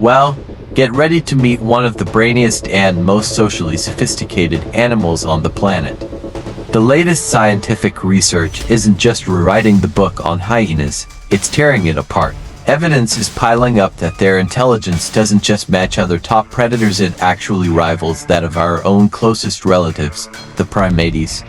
Well, get ready to meet one of the brainiest and most socially sophisticated animals on the planet. The latest scientific research isn't just rewriting the book on hyenas, it's tearing it apart. Evidence is piling up that their intelligence doesn't just match other top predators, it actually rivals that of our own closest relatives, the primates.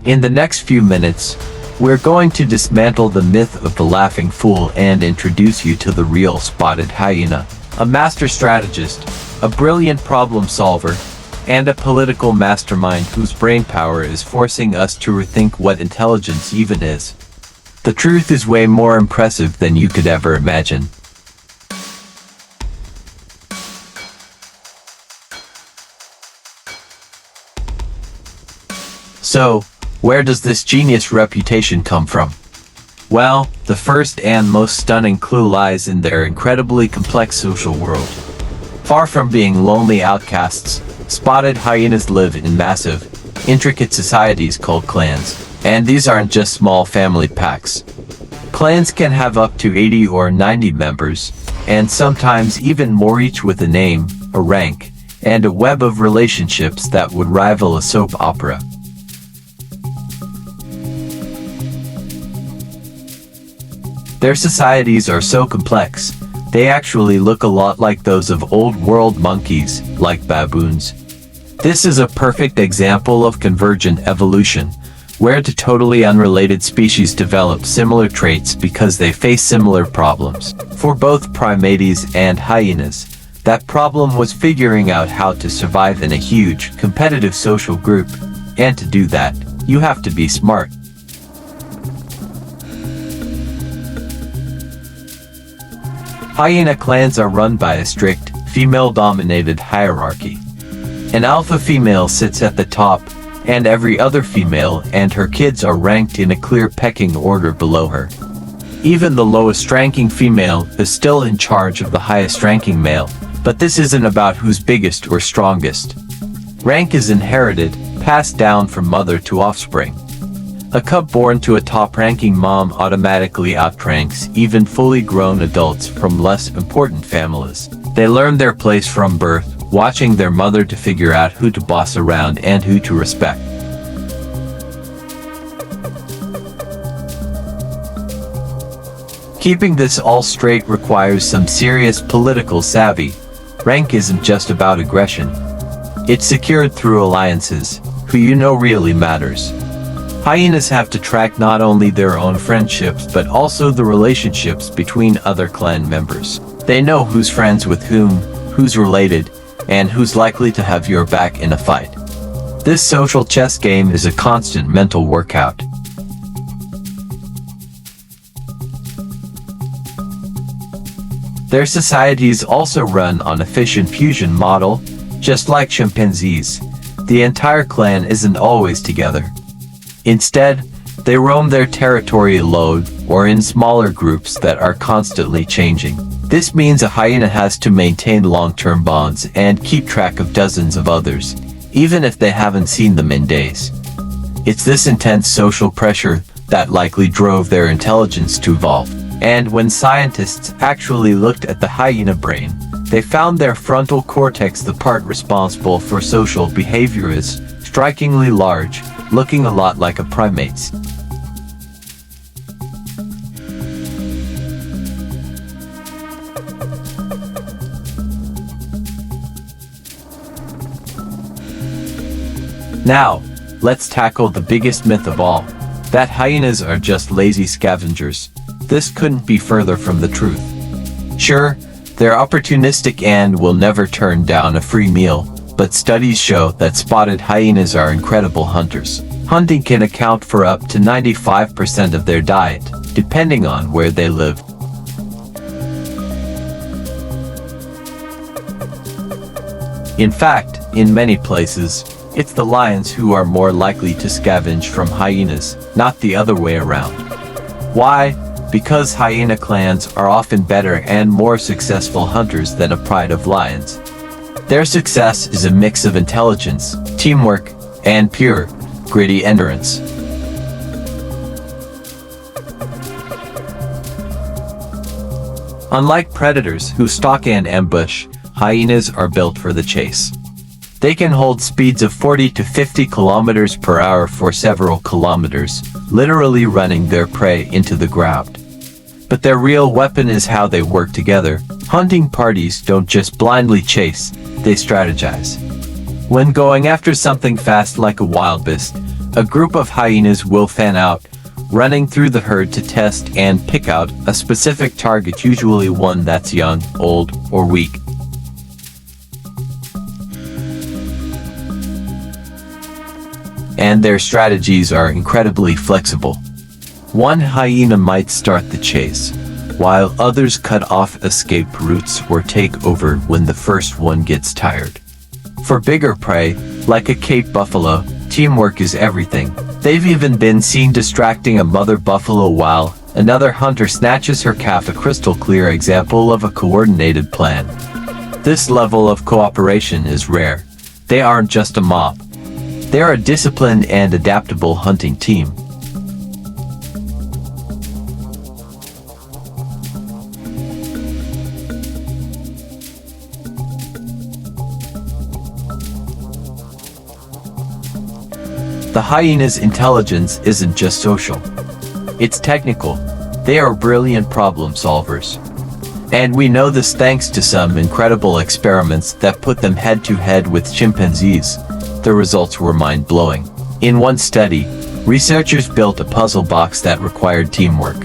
In the next few minutes, we're going to dismantle the myth of the laughing fool and introduce you to the real spotted hyena, a master strategist, a brilliant problem solver, and a political mastermind whose brainpower is forcing us to rethink what intelligence even is. The truth is way more impressive than you could ever imagine. So, where does this genius reputation come from? Well, the first and most stunning clue lies in their incredibly complex social world. Far from being lonely outcasts, spotted hyenas live in massive, intricate societies called clans. And these aren't just small family packs. Clans can have up to 80 or 90 members, and sometimes even more, each with a name, a rank, and a web of relationships that would rival a soap opera. Their societies are so complex, they actually look a lot like those of old-world monkeys, like baboons. This is a perfect example of convergent evolution, where two totally unrelated species develop similar traits because they face similar problems. For both primates and hyenas, that problem was figuring out how to survive in a huge, competitive social group, and to do that, you have to be smart. Hyena clans are run by a strict, female-dominated hierarchy. An alpha female sits at the top, and every other female and her kids are ranked in a clear pecking order below her. Even the lowest-ranking female is still in charge of the highest-ranking male, but this isn't about who's biggest or strongest. Rank is inherited, passed down from mother to offspring. A cub born to a top-ranking mom automatically outranks even fully grown adults from less important families. They learn their place from birth, watching their mother to figure out who to boss around and who to respect. Keeping this all straight requires some serious political savvy. Rank isn't just about aggression. It's secured through alliances. Who you know really matters. Hyenas have to track not only their own friendships but also the relationships between other clan members. They know who's friends with whom, who's related, and who's likely to have your back in a fight. This social chess game is a constant mental workout. Their societies also run on a fission fusion model, just like chimpanzees. The entire clan isn't always together. Instead, they roam their territory alone or in smaller groups that are constantly changing. This means a hyena has to maintain long-term bonds and keep track of dozens of others, even if they haven't seen them in days. It's this intense social pressure that likely drove their intelligence to evolve. And when scientists actually looked at the hyena brain, they found their frontal cortex, the part responsible for social behavior, is strikingly large, looking a lot like a primate's. Now, let's tackle the biggest myth of all, that hyenas are just lazy scavengers. This couldn't be further from the truth. Sure, they're opportunistic and will never turn down a free meal, but studies show that spotted hyenas are incredible hunters. Hunting can account for up to 95% of their diet, depending on where they live. In fact, in many places, it's the lions who are more likely to scavenge from hyenas, not the other way around. Why? Because hyena clans are often better and more successful hunters than a pride of lions. Their success is a mix of intelligence, teamwork, and pure, gritty endurance. Unlike predators who stalk and ambush, hyenas are built for the chase. They can hold speeds of 40 to 50 kilometers per hour for several kilometers, literally running their prey into the ground. But their real weapon is how they work together. Hunting parties don't just blindly chase, they strategize. When going after something fast like a wildebeest, a group of hyenas will fan out, running through the herd to test and pick out a specific target, usually one that's young, old, or weak. And their strategies are incredibly flexible. One hyena might start the chase, while others cut off escape routes or take over when the first one gets tired. For bigger prey, like a Cape buffalo, teamwork is everything. They've even been seen distracting a mother buffalo while another hunter snatches her calf, a crystal clear example of a coordinated plan. This level of cooperation is rare. They aren't just a mob. They are a disciplined and adaptable hunting team. The hyena's intelligence isn't just social. It's technical. They are brilliant problem solvers. And we know this thanks to some incredible experiments that put them head-to-head with chimpanzees. The results were mind-blowing. In one study, researchers built a puzzle box that required teamwork.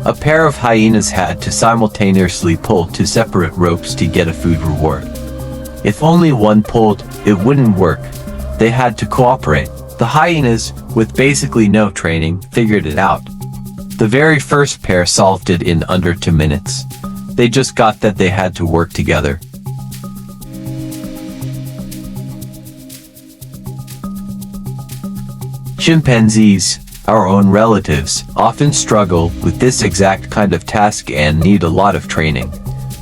A pair of hyenas had to simultaneously pull two separate ropes to get a food reward. If only one pulled, it wouldn't work. They had to cooperate. The hyenas, with basically no training, figured it out. The very first pair solved it in under 2 minutes. They just got that they had to work together. Chimpanzees, our own relatives, often struggle with this exact kind of task and need a lot of training.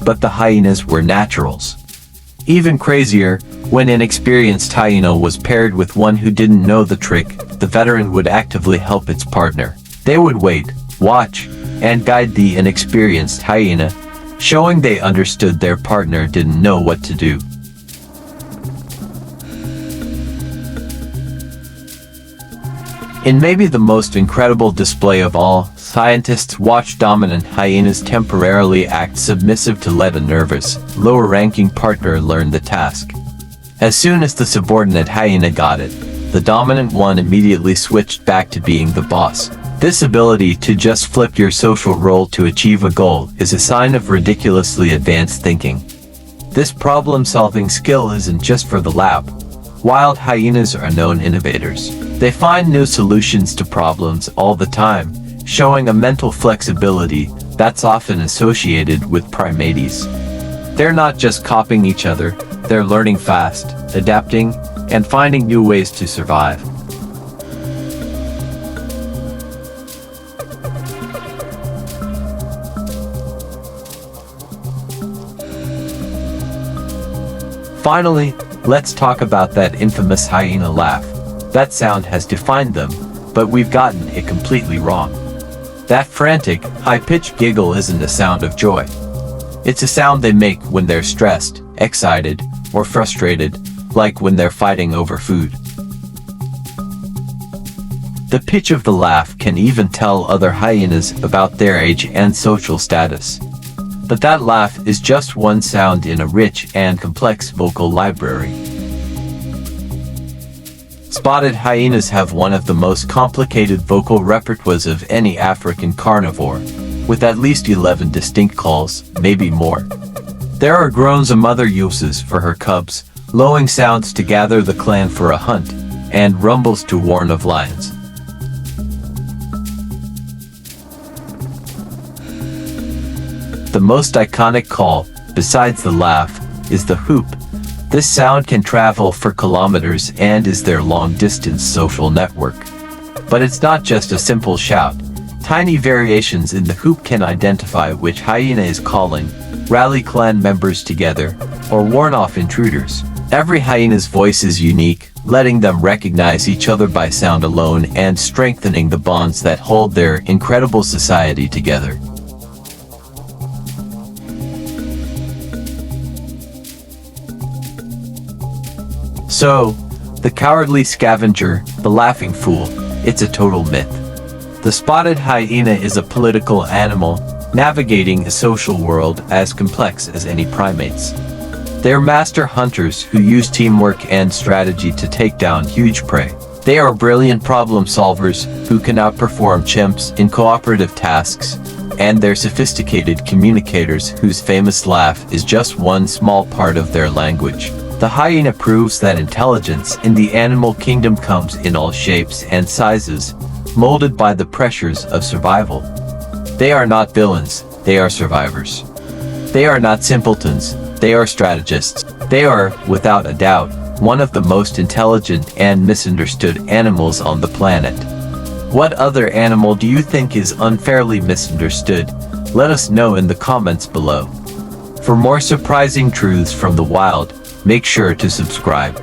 But the hyenas were naturals. Even crazier, when an experienced hyena was paired with one who didn't know the trick, the veteran would actively help its partner. They would wait, watch, and guide the inexperienced hyena, showing they understood their partner didn't know what to do. In maybe the most incredible display of all, scientists watched dominant hyenas temporarily act submissive to let a nervous, lower-ranking partner learn the task. As soon as the subordinate hyena got it, the dominant one immediately switched back to being the boss. This ability to just flip your social role to achieve a goal is a sign of ridiculously advanced thinking. This problem-solving skill isn't just for the lab. Wild hyenas are known innovators. They find new solutions to problems all the time, showing a mental flexibility that's often associated with primates. They're not just copying each other, they're learning fast, adapting, and finding new ways to survive. Finally, let's talk about that infamous hyena laugh. That sound has defined them, but we've gotten it completely wrong. That frantic, high-pitched giggle isn't a sound of joy. It's a sound they make when they're stressed, excited, or frustrated, like when they're fighting over food. The pitch of the laugh can even tell other hyenas about their age and social status. But that laugh is just one sound in a rich and complex vocal library. Spotted hyenas have one of the most complicated vocal repertoires of any African carnivore, with at least 11 distinct calls, maybe more. There are groans a mother uses for her cubs, lowing sounds to gather the clan for a hunt, and rumbles to warn of lions. The most iconic call, besides the laugh, is the whoop. This sound can travel for kilometers and is their long-distance social network. But it's not just a simple shout. Tiny variations in the whoop can identify which hyena is calling, rally clan members together, or warn off intruders. Every hyena's voice is unique, letting them recognize each other by sound alone and strengthening the bonds that hold their incredible society together. So, the cowardly scavenger, the laughing fool, it's a total myth. The spotted hyena is a political animal, navigating a social world as complex as any primates. They're master hunters who use teamwork and strategy to take down huge prey. They are brilliant problem solvers who can outperform chimps in cooperative tasks, and they're sophisticated communicators whose famous laugh is just one small part of their language. The hyena proves that intelligence in the animal kingdom comes in all shapes and sizes, molded by the pressures of survival. They are not villains, they are survivors. They are not simpletons, they are strategists. They are, without a doubt, one of the most intelligent and misunderstood animals on the planet. What other animal do you think is unfairly misunderstood? Let us know in the comments below. For more surprising truths from the wild, make sure to subscribe.